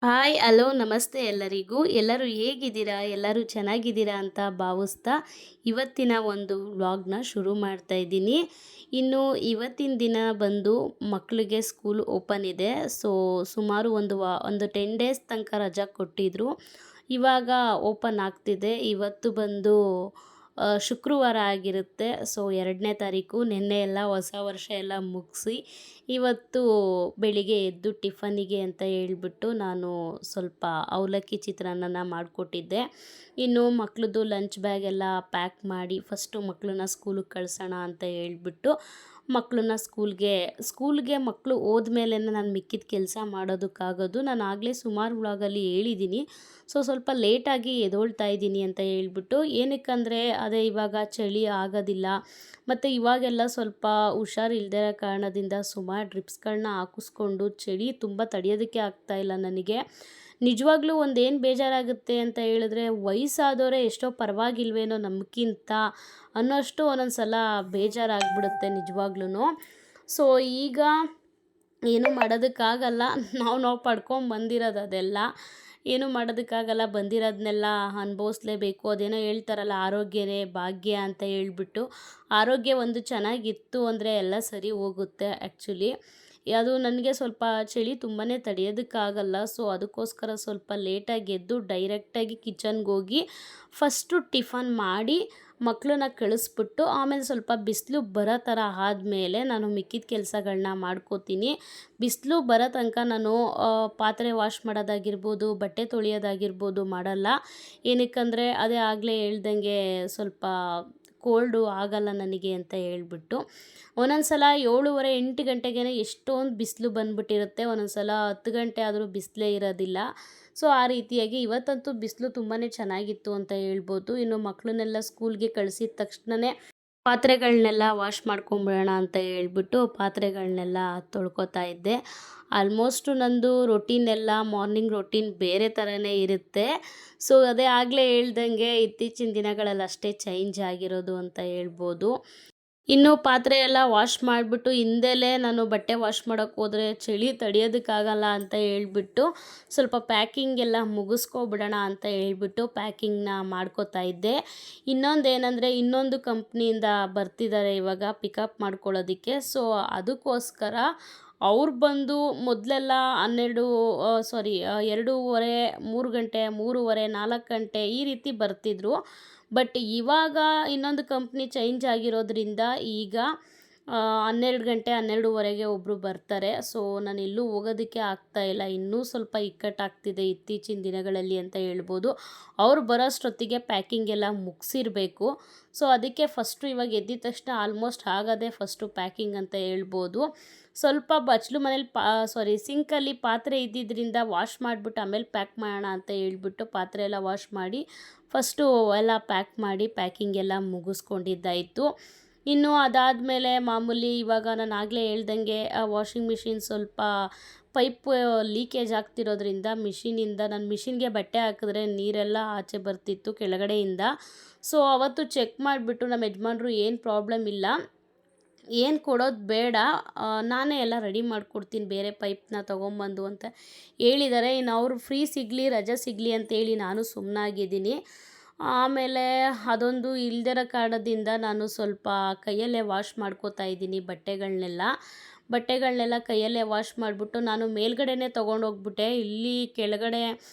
Hi, hello, ನಮಸ್ತೆ ಎಲ್ಲರಿಗೂ. ಎಲ್ಲರೂ ಹೇಗಿದ್ದೀರಾ? ಎಲ್ಲರೂ ಚೆನ್ನಾಗಿದ್ದೀರಾ ಅಂತ ಭಾವಿಸ್ತಾ ಇವತ್ತಿನ ಒಂದು ವ್ಲಾಗ್ನ ಶುರು ಮಾಡ್ತಾ ಇದ್ದೀನಿ. ಇನ್ನು ಇವತ್ತಿನ ದಿನ ಬಂದು ಮಕ್ಕಳಿಗೆ ಸ್ಕೂಲ್ ಓಪನ್ ಇದೆ. ಸೊ ಸುಮಾರು ಒಂದು 10 ಡೇಸ್ ತನಕ ರಜಾ ಕೊಟ್ಟಿದ್ರು. ಇವಾಗ ಓಪನ್ ಆಗ್ತಿದೆ. ಇವತ್ತು ಬಂದು ಶುಕ್ರವಾರ ಆಗಿರುತ್ತೆ. ಸೊ 2ನೇ ತಾರೀಕು. ನಿನ್ನೆ ಎಲ್ಲ ಹೊಸ ವರ್ಷ ಎಲ್ಲ ಮುಗಿಸಿ ಇವತ್ತು ಬೆಳಿಗ್ಗೆ ಎದ್ದು ಟಿಫನಿಗೆ ಅಂತ ಹೇಳ್ಬಿಟ್ಟು ನಾನು ಸ್ವಲ್ಪ ಅವಲಕ್ಕಿ ಚಿತ್ರಾನ್ನನ ಮಾಡಿಕೊಟ್ಟಿದ್ದೆ. ಇನ್ನು ಮಕ್ಳದ್ದು ಲಂಚ್ ಬ್ಯಾಗ್ ಎಲ್ಲ ಪ್ಯಾಕ್ ಮಾಡಿ ಫಸ್ಟು ಮಕ್ಕಳನ್ನ ಸ್ಕೂಲಿಗೆ ಕಳ್ಸೋಣ ಅಂತ ಹೇಳ್ಬಿಟ್ಟು ಮಕ್ಕಳನ್ನ ಸ್ಕೂಲ್ಗೆ ಮಕ್ಕಳು ಹೋದ್ಮೇಲೆ ನಾನು ಮಿಕ್ಕಿದ ಕೆಲಸ ಮಾಡೋದಕ್ಕಾಗೋದು. ನಾನು ಆಗಲೇ ಸುಮಾರು ವ್ಲಾಗಲ್ಲಿ ಹೇಳಿದ್ದೀನಿ. ಸೊ ಸ್ವಲ್ಪ ಲೇಟಾಗಿ ಎದ್ದೇಳ್ತಾ ಇದ್ದೀನಿ ಅಂತ ಹೇಳ್ಬಿಟ್ಟು. ಏನಕ್ಕಂದರೆ ಅದೇ ಇವಾಗ ಚಳಿ ಆಗೋದಿಲ್ಲ, ಮತ್ತು ಇವಾಗೆಲ್ಲ ಸ್ವಲ್ಪ ಹುಷಾರಿಲ್ಲದೆ ಇರೋ ಕಾರಣದಿಂದ ಸುಮಾರು ಡ್ರಿಪ್ಸ್ಗಳನ್ನ ಹಾಕಿಸ್ಕೊಂಡು ಚಳಿ ತುಂಬ ತಡೆಯೋದಕ್ಕೆ ಆಗ್ತಾಯಿಲ್ಲ ನನಗೆ. ನಿಜವಾಗ್ಲೂ ಒಂದೇನು ಬೇಜಾರಾಗುತ್ತೆ ಅಂತ ಹೇಳಿದ್ರೆ, ವಯಸ್ಸಾದವರೇ ಎಷ್ಟೋ ಪರವಾಗಿಲ್ವೇನೋ ನಮಗಿಂತ ಅನ್ನೋಷ್ಟು ಒಂದೊಂದು ಸಲ ಬೇಜಾರಾಗ್ಬಿಡುತ್ತೆ ನಿಜವಾಗ್ಲೂ. ಸೊ ಈಗ ಏನೂ ಮಾಡೋದಕ್ಕಾಗಲ್ಲ. ನಾವು ಪಡ್ಕೊಂಬಂದಿರೋದು ಅದೆಲ್ಲ. ಏನೂ ಮಾಡೋದಕ್ಕಾಗಲ್ಲ. ಬಂದಿರೋದನ್ನೆಲ್ಲ ಅನುಭವಿಸ್ಲೇಬೇಕು. ಅದೇನೋ ಹೇಳ್ತಾರಲ್ಲ, ಆರೋಗ್ಯವೇ ಭಾಗ್ಯ ಅಂತ ಹೇಳ್ಬಿಟ್ಟು. ಆರೋಗ್ಯ ಒಂದು ಚೆನ್ನಾಗಿತ್ತು ಅಂದರೆ ಎಲ್ಲ ಸರಿ ಹೋಗುತ್ತೆ ಆ್ಯಕ್ಚುಲಿ. ಅದು ನನಗೆ ಸ್ವಲ್ಪ ಚಳಿ ತುಂಬಾ ತಡೆಯೋದಕ್ಕಾಗಲ್ಲ. ಸೊ ಅದಕ್ಕೋಸ್ಕರ ಸ್ವಲ್ಪ ಲೇಟಾಗಿ ಎದ್ದು ಡೈರೆಕ್ಟಾಗಿ ಕಿಚನ್ಗೆ ಹೋಗಿ ಫಸ್ಟು ಟಿಫನ್ ಮಾಡಿ ಮಕ್ಕಳನ್ನ ಕಳಿಸ್ಬಿಟ್ಟು ಆಮೇಲೆ ಸ್ವಲ್ಪ ಬಿಸಿಲು ಬರೋ ಥರ ಆದಮೇಲೆ ನಾನು ಮಿಕ್ಕಿದ ಕೆಲಸಗಳನ್ನ ಮಾಡ್ಕೋತೀನಿ. ಬಿಸಿಲು ಬರೋ ತನಕ ನಾನು ಪಾತ್ರೆ ವಾಶ್ ಮಾಡೋದಾಗಿರ್ಬೋದು, ಬಟ್ಟೆ ತೊಳೆಯೋದಾಗಿರ್ಬೋದು ಮಾಡಲ್ಲ. ಏನಕ್ಕಂದರೆ ಅದೇ ಆಗಲೇ ಹೇಳ್ದಂಗೆ ಸ್ವಲ್ಪ ಕೋಲ್ಡು ಆಗಲ್ಲ ನನಗೆ ಅಂತ ಹೇಳ್ಬಿಟ್ಟು. ಒಂದೊಂದು ಸಲ 7:30 8 ಗಂಟೆಗೇ ಎಷ್ಟೊಂದು ಬಿಸಿಲು ಬಂದುಬಿಟ್ಟಿರುತ್ತೆ. ಒಂದೊಂದು ಸಲ 10 ಗಂಟೆ ಆದರೂ ಬಿಸಿಲೇ ಇರೋದಿಲ್ಲ. ಸೊ ಆ ರೀತಿಯಾಗಿ ಇವತ್ತಂತೂ ಬಿಸಿಲು ತುಂಬಾ ಚೆನ್ನಾಗಿತ್ತು ಅಂತ ಹೇಳ್ಬೋದು. ಇನ್ನು ಮಕ್ಕಳನ್ನೆಲ್ಲ ಸ್ಕೂಲ್ಗೆ ಕಳಿಸಿದ ತಕ್ಷಣವೇ ಪಾತ್ರೆಗಳನ್ನೆಲ್ಲ ವಾಶ್ ಮಾಡ್ಕೊಂಬಿಡೋಣ ಅಂತ ಹೇಳ್ಬಿಟ್ಟು ಪಾತ್ರೆಗಳನ್ನೆಲ್ಲ ತೊಳ್ಕೊತಾ ಇದ್ದೆ. ಆಲ್ಮೋಸ್ಟು ನಂದು ರೊಟೀನ್ ಎಲ್ಲ ಮಾರ್ನಿಂಗ್ ರೊಟೀನ್ ಬೇರೆ ಥರನೇ ಇರುತ್ತೆ. ಸೊ ಅದೇ ಆಗಲೇ ಹೇಳ್ದಂಗೆ ಇತ್ತೀಚಿನ ದಿನಗಳಲ್ಲಿ ಅಷ್ಟೇ ಚೇಂಜ್ ಆಗಿರೋದು ಅಂತ ಹೇಳ್ಬೋದು. ಇನ್ನು ಪಾತ್ರೆ ಎಲ್ಲ ವಾಶ್ ಮಾಡಿಬಿಟ್ಟು ಹಿಂದೆಲೇ ನಾನು ಬಟ್ಟೆ ವಾಶ್ ಮಾಡೋಕ್ಕೆ ಹೋದರೆ ಚಳಿ ತಡೆಯೋದಕ್ಕಾಗಲ್ಲ ಅಂತ ಹೇಳ್ಬಿಟ್ಟು ಸ್ವಲ್ಪ ಪ್ಯಾಕಿಂಗ್ ಎಲ್ಲ ಮುಗಿಸ್ಕೊಬಿಡೋಣ ಅಂತ ಹೇಳ್ಬಿಟ್ಟು ಪ್ಯಾಕಿಂಗ್ನ ಮಾಡ್ಕೋತಾ ಇದ್ದೆ. ಇನ್ನೊಂದೇನೆಂದರೆ ಇನ್ನೊಂದು ಕಂಪ್ನಿಯಿಂದ ಬರ್ತಿದ್ದಾರೆ ಇವಾಗ ಪಿಕಪ್ ಮಾಡ್ಕೊಳ್ಳೋದಕ್ಕೆ. ಸೊ ಅದಕ್ಕೋಸ್ಕರ ಅವ್ರು ಬಂದು ಮೊದಲೆಲ್ಲ 2:30 3 ಗಂಟೆ 3:30 4 ಗಂಟೆ ಈ ರೀತಿ ಬರ್ತಿದ್ರು. ಬಟ್ ಇವಾಗ ಇನ್ನೊಂದು ಕಂಪ್ನಿ ಚೇಂಜ್ ಆಗಿರೋದ್ರಿಂದ ಈಗ 12 ಗಂಟೆ 12:30ಗೆ ಒಬ್ಬರು ಬರ್ತಾರೆ. ಸೊ ನಾನು ಎಲ್ಲೂ ಹೋಗೋದಕ್ಕೆ ಆಗ್ತಾಯಿಲ್ಲ. ಇನ್ನೂ ಸ್ವಲ್ಪ ಇಕ್ಕಟ್ಟಾಗ್ತಿದೆ ಇತ್ತೀಚಿನ ದಿನಗಳಲ್ಲಿ ಅಂತ ಹೇಳ್ಬೋದು. ಅವ್ರು ಬರೋಷ್ಟೊತ್ತಿಗೆ ಪ್ಯಾಕಿಂಗ್ ಎಲ್ಲ ಮುಗಿಸಿರಬೇಕು. ಸೊ ಅದಕ್ಕೆ ಫಸ್ಟು ಇವಾಗ ಎದ್ದಿದ ತಕ್ಷಣ ಆಲ್ಮೋಸ್ಟ್ ಆಗೋದೇ ಫಸ್ಟು ಪ್ಯಾಕಿಂಗ್ ಅಂತ ಹೇಳ್ಬೋದು. ಸ್ವಲ್ಪ ಬಚ್ಚಲು ಮನೇಲಿ ಸಿಂಕಲ್ಲಿ ಪಾತ್ರೆ ಇದ್ದಿದ್ದರಿಂದ ವಾಶ್ ಮಾಡಿಬಿಟ್ಟು ಆಮೇಲೆ ಪ್ಯಾಕ್ ಮಾಡೋಣ ಅಂತ ಹೇಳ್ಬಿಟ್ಟು ಪಾತ್ರೆ ಎಲ್ಲ ವಾಶ್ ಮಾಡಿ ಫಸ್ಟು ಎಲ್ಲ ಪ್ಯಾಕ್ ಮಾಡಿ ಪ್ಯಾಕಿಂಗ್ ಎಲ್ಲ ಮುಗಿಸ್ಕೊಂಡಿದ್ದಾಯಿತು. ಇನ್ನು ಅದಾದಮೇಲೆ ಮಾಮೂಲಿ ಇವಾಗ ನಾನು ಆಗಲೇ ಹೇಳ್ದಂಗೆ ವಾಷಿಂಗ್ ಮಿಷಿನ್ ಸ್ವಲ್ಪ ಪೈಪ್ ಲೀಕೇಜ್ ಆಗ್ತಿರೋದ್ರಿಂದ ನಾನು ಮಿಷಿನ್ಗೆ ಬಟ್ಟೆ ಹಾಕಿದ್ರೆ ನೀರೆಲ್ಲ ಆಚೆ ಬರ್ತಿತ್ತು ಕೆಳಗಡೆಯಿಂದ. ಸೊ ಅವತ್ತು ಚೆಕ್ ಮಾಡಿಬಿಟ್ಟು ನಮ್ಮ ಯಜಮಾನ್ರು ಏನು ಪ್ರಾಬ್ಲಮ್ ಇಲ್ಲ, ಏನು ಕೊಡೋದು ಬೇಡ, ನಾನೇ ಎಲ್ಲ ರೆಡಿ ಮಾಡಿಕೊಡ್ತೀನಿ ಬೇರೆ ಪೈಪ್ನ ತೊಗೊಂಬಂದು ಅಂತ ಹೇಳಿದ್ದಾರೆ. ಇನ್ನು ಅವರು ಫ್ರೀ ಸಿಗಲಿ ರಜೆ ಸಿಗಲಿ ಅಂತೇಳಿ ನಾನು ಸುಮ್ಮನಾಗಿದ್ದೀನಿ. ಆಮೇಲೆ ಅದೊಂದು ಇಲ್ದಿರೋ ಕಾರಣದಿಂದ ನಾನು ಸ್ವಲ್ಪ ಕೈಯಲ್ಲೇ ವಾಶ್ ಮಾಡ್ಕೋತಾ ಇದ್ದೀನಿ ಬಟ್ಟೆಗಳನ್ನೆಲ್ಲ ಕೈಯಲ್ಲೇ ವಾಶ್ ಮಾಡಿಬಿಟ್ಟು ನಾನು ಮೇಲ್ಗಡೆನೇ ತೊಗೊಂಡೋಗ್ಬಿಟ್ಟೆ. ಇಲ್ಲಿ ಕೆಳಗಡೆ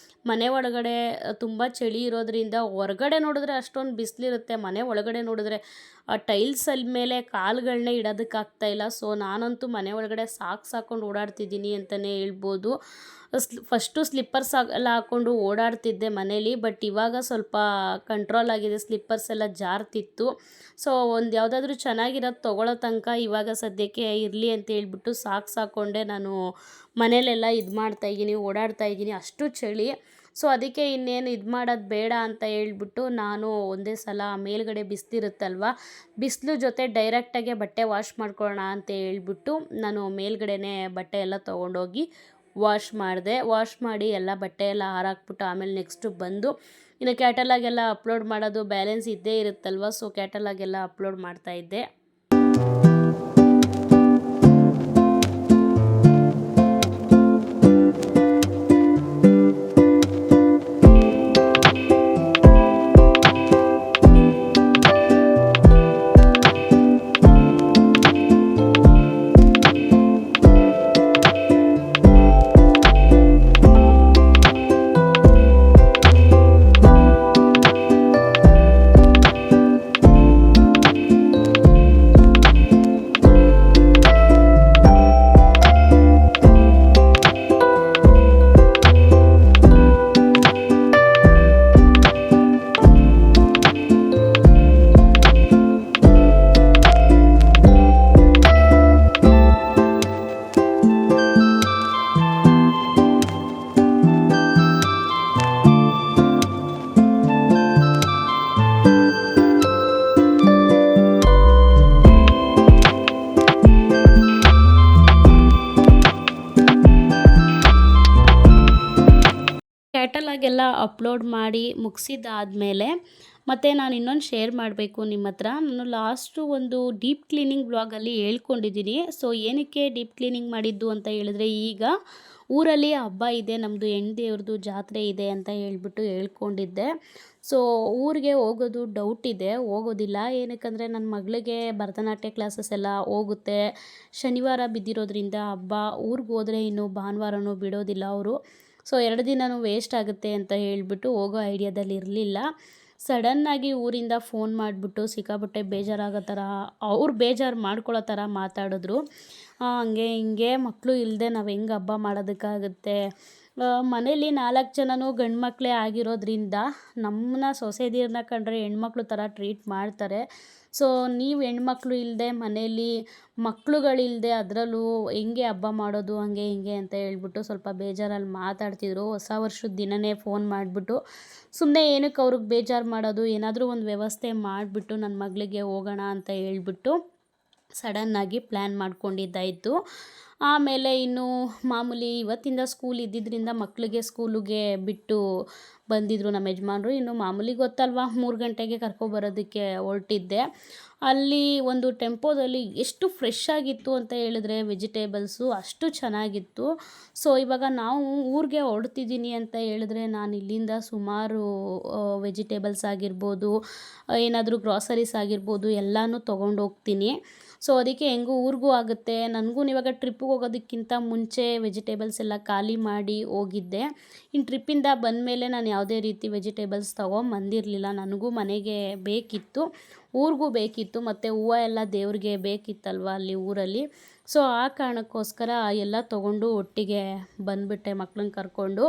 ಮನೆ ಒಳಗಡೆ ತುಂಬ ಚಳಿ ಇರೋದ್ರಿಂದ ಹೊರಗಡೆ ನೋಡಿದ್ರೆ ಅಷ್ಟೊಂದು ಬಿಸಿಲಿರುತ್ತೆ, ಮನೆ ಒಳಗಡೆ ನೋಡಿದ್ರೆ ಆ ಟೈಲ್ಸಲ್ಲಿ ಮೇಲೆ ಕಾಲುಗಳನ್ನೇ ಇಡೋದಕ್ಕಾಗ್ತಾಯಿಲ್ಲ. ಸೊ ನಾನಂತೂ ಮನೆ ಒಳಗಡೆ ಸಾಕ್ಸ್ ಹಾಕ್ಕೊಂಡು ಓಡಾಡ್ತಿದ್ದೀನಿ ಅಂತಲೇ ಹೇಳ್ಬೋದು. ಫಸ್ಟು ಸ್ಲಿಪ್ಪರ್ಸ್ ಎಲ್ಲ ಹಾಕ್ಕೊಂಡು ಓಡಾಡ್ತಿದ್ದೆ ಮನೇಲಿ. ಬಟ್ ಇವಾಗ ಸ್ವಲ್ಪ ಕಂಟ್ರೋಲ್ ಆಗಿದೆ, ಸ್ಲಿಪ್ಪರ್ಸ್ ಎಲ್ಲ ಜಾರ್ತಿತ್ತು. ಸೊ ಒಂದು ಯಾವುದಾದ್ರೂ ಚೆನ್ನಾಗಿರೋದು ತೊಗೊಳ್ಳೋ ತನಕ ಇವಾಗ ಸದ್ಯಕ್ಕೆ ಇರಲಿ ಅಂತ ಹೇಳ್ಬಿಟ್ಟು ಸಾಕ್ಸ್ ಹಾಕ್ಕೊಂಡೆ ನಾನು ಮನೇಲೆಲ್ಲ ಓಡಾಡ್ತಾ ಇದ್ದೀನಿ, ಅಷ್ಟು ಚಳಿ. ಸೊ ಅದಕ್ಕೆ ಇನ್ನೇನು ಮಾಡೋದು ಬೇಡ ಅಂತ ಹೇಳ್ಬಿಟ್ಟು ನಾನು ಒಂದೇ ಸಲ ಮೇಲ್ಗಡೆ ಬಿಸಿಲಿರುತ್ತಲ್ವ, ಬಿಸಿಲು ಜೊತೆ ಡೈರೆಕ್ಟಾಗೆ ಬಟ್ಟೆ ವಾಶ್ ಮಾಡ್ಕೊಳ್ಳೋಣ ಅಂತ ಹೇಳ್ಬಿಟ್ಟು ನಾನು ಮೇಲ್ಗಡೆನೇ ಬಟ್ಟೆ ಎಲ್ಲ ತೊಗೊಂಡೋಗಿ ವಾಶ್ ಮಾಡಿ ಎಲ್ಲ ಬಟ್ಟೆ ಎಲ್ಲ ಹಾರಾಕ್ಬಿಟ್ಟು ಆಮೇಲೆ ನೆಕ್ಸ್ಟು ಬಂದು ಇನ್ನು ಕ್ಯಾಟಲಾಗೆಲ್ಲ ಅಪ್ಲೋಡ್ ಮಾಡೋದು ಬ್ಯಾಲೆನ್ಸ್ ಇದ್ದೇ ಇರುತ್ತಲ್ವ. ಸೊ ಕ್ಯಾಟಲಾಗೆಲ್ಲ ಅಪ್ಲೋಡ್ ಮಾಡ್ತಾಯಿದ್ದೆ. ಕ್ಯಾಟಲಾಗೆಲ್ಲ ಅಪ್ಲೋಡ್ ಮಾಡಿ ಮುಗಿಸಿದ್ದಾದಮೇಲೆ ಮತ್ತು ನಾನು ಇನ್ನೊಂದು ಶೇರ್ ಮಾಡಬೇಕು ನಿಮ್ಮ ಹತ್ರ. ನಾನು ಲಾಸ್ಟು ಒಂದು ಡೀಪ್ ಕ್ಲೀನಿಂಗ್ ವ್ಲಾಗಲ್ಲಿ ಹೇಳ್ಕೊಂಡಿದ್ದೀನಿ. ಸೊ ಏನಕ್ಕೆ ಡೀಪ್ ಕ್ಲೀನಿಂಗ್ ಮಾಡಿದ್ದು ಅಂತ ಹೇಳಿದ್ರೆ, ಈಗ ಊರಲ್ಲಿ ಹಬ್ಬ ಇದೆ, ನಮ್ಮದು ಹೆಣ್ದೇವ್ರದ್ದು ಜಾತ್ರೆ ಇದೆ ಅಂತ ಹೇಳ್ಬಿಟ್ಟು ಹೇಳ್ಕೊಂಡಿದ್ದೆ. ಸೊ ಊರಿಗೆ ಹೋಗೋದು ಡೌಟ್ ಇದೆ, ಹೋಗೋದಿಲ್ಲ. ಏನಕ್ಕಂದರೆ ನನ್ನ ಮಗಳಿಗೆ ಭರತನಾಟ್ಯ ಕ್ಲಾಸಸ್ ಎಲ್ಲ ಹೋಗುತ್ತೆ. ಶನಿವಾರ ಬಿದ್ದಿರೋದ್ರಿಂದ ಹಬ್ಬ, ಊರಿಗೆ ಹೋದರೆ ಇನ್ನು ಭಾನುವಾರನೂ ಬಿಡೋದಿಲ್ಲ ಅವರು. ಸೊ 2 ದಿನವೂ ವೇಸ್ಟ್ ಆಗುತ್ತೆ ಅಂತ ಹೇಳಿಬಿಟ್ಟು ಹೋಗೋ ಐಡಿಯಾದಲ್ಲಿ ಇರಲಿಲ್ಲ. ಸಡನ್ನಾಗಿ ಊರಿಂದ ಫೋನ್ ಮಾಡಿಬಿಟ್ಟು ಸಿಕ್ಕಾಪಟ್ಟೆ ಬೇಜಾರಾಗೋ ಥರ, ಅವ್ರು ಬೇಜಾರು ಮಾಡ್ಕೊಳ್ಳೋ ಥರ ಮಾತಾಡಿದ್ರು. ಹಂಗೆ ಹಿಂಗೆ ಮಕ್ಕಳು ಇಲ್ಲದೆ ನಾವು ಹೆಂಗೆ ಹಬ್ಬ ಮಾಡೋದಕ್ಕಾಗುತ್ತೆ, ಮನೇಲಿ 4 ಜನನೂ ಗಂಡು ಮಕ್ಕಳೇ ಆಗಿರೋದ್ರಿಂದ ನಮ್ಮನ್ನ ಸೊಸೆದೀರನ್ನ ಕಂಡ್ರೆ ಹೆಣ್ಮಕ್ಳು ಥರ ಟ್ರೀಟ್ ಮಾಡ್ತಾರೆ. ಸೊ ನೀವು ಹೆಣ್ಮಕ್ಳು ಇಲ್ಲದೆ ಮನೇಲಿ ಮಕ್ಕಳುಗಳಿಲ್ಲದೆ ಅದರಲ್ಲೂ ಹೆಂಗೆ ಹಬ್ಬ ಮಾಡೋದು, ಹಂಗೆ ಹಿಂಗೆ ಅಂತ ಹೇಳ್ಬಿಟ್ಟು ಸ್ವಲ್ಪ ಬೇಜಾರಲ್ಲಿ ಮಾತಾಡ್ತಿದ್ರು. ಹೊಸ ವರ್ಷದ ದಿನವೇ ಫೋನ್ ಮಾಡಿಬಿಟ್ಟು ಸುಮ್ಮನೆ ಏನಕ್ಕೆ ಅವ್ರಿಗೆ ಬೇಜಾರು ಮಾಡೋದು, ಏನಾದರೂ ಒಂದು ವ್ಯವಸ್ಥೆ ಮಾಡಿಬಿಟ್ಟು ನನ್ನ ಮಗಳಿಗೆ ಹೋಗೋಣ ಅಂತ ಹೇಳ್ಬಿಟ್ಟು ಸಡನ್ನಾಗಿ ಪ್ಲ್ಯಾನ್ ಮಾಡ್ಕೊಂಡಿದ್ದಾಯಿತು. ಆಮೇಲೆ ಇನ್ನು ಮಾಮೂಲಿ ಇವತ್ತಿಂದ ಸ್ಕೂಲ್ ಇದ್ದಿದ್ದರಿಂದ ಮಕ್ಕಳಿಗೆ ಸ್ಕೂಲಿಗೆ ಬಿಟ್ಟು ಬಂದಿದ್ದರು ನಮ್ಮ ಯಜಮಾನ್ರು. ಇನ್ನು ಮಾಮೂಲಿ ಗೊತ್ತಲ್ವ, 3 ಗಂಟೆಗೆ ಕರ್ಕೊಬರೋದಕ್ಕೆ ಹೊರಟಿದ್ದೆ. ಅಲ್ಲಿ ಒಂದು ಟೆಂಪೋದಲ್ಲಿ ಎಷ್ಟು ಫ್ರೆಶ್ ಆಗಿತ್ತು ಅಂತ ಹೇಳಿದ್ರೆ ವೆಜಿಟೇಬಲ್ಸು ಅಷ್ಟು ಚೆನ್ನಾಗಿತ್ತು. ಸೊ ಇವಾಗ ನಾವು ಊರಿಗೆ ಹೊರಡ್ತಿದ್ದೀನಿ ಅಂತ ಹೇಳಿದ್ರೆ ನಾನು ಇಲ್ಲಿಂದ ಸುಮಾರು ವೆಜಿಟೇಬಲ್ಸ್ ಆಗಿರ್ಬೋದು, ಏನಾದರೂ ಗ್ರಾಸರೀಸ್ ಆಗಿರ್ಬೋದು ಎಲ್ಲನೂ ತೊಗೊಂಡು ಹೋಗ್ತೀನಿ. ಸೊ ಅದಕ್ಕೆ ಹೆಂಗೂ ಊರಿಗೂ ಆಗುತ್ತೆ. ನನಗೂ ಇವಾಗ ಟ್ರಿಪ್ಪಿಗೆ ಹೋಗೋದಕ್ಕಿಂತ ಮುಂಚೆ ವೆಜಿಟೇಬಲ್ಸ್ ಎಲ್ಲ ಖಾಲಿ ಮಾಡಿ ಹೋಗಿದ್ದೆ. ಇನ್ನು ಟ್ರಿಪ್ಪಿಂದ ಬಂದಮೇಲೆ ನಾನು ಯಾವುದೇ ರೀತಿ ವೆಜಿಟೇಬಲ್ಸ್ ತೊಗೊಂಬಂದಿರಲಿಲ್ಲ. ನನಗೂ ಮನೆಗೆ ಬೇಕಿತ್ತು, ಊರಿಗೂ ಬೇಕಿತ್ತು, ಮತ್ತು ಹೂವು ಎಲ್ಲ ದೇವ್ರಿಗೆ ಬೇಕಿತ್ತಲ್ವ ಅಲ್ಲಿ ಊರಲ್ಲಿ. ಸೊ ಆ ಕಾರಣಕ್ಕೋಸ್ಕರ ಎಲ್ಲ ತೊಗೊಂಡು ಒಟ್ಟಿಗೆ ಬಂದುಬಿಟ್ಟೆ ಮಕ್ಳನ್ನ ಕರ್ಕೊಂಡು.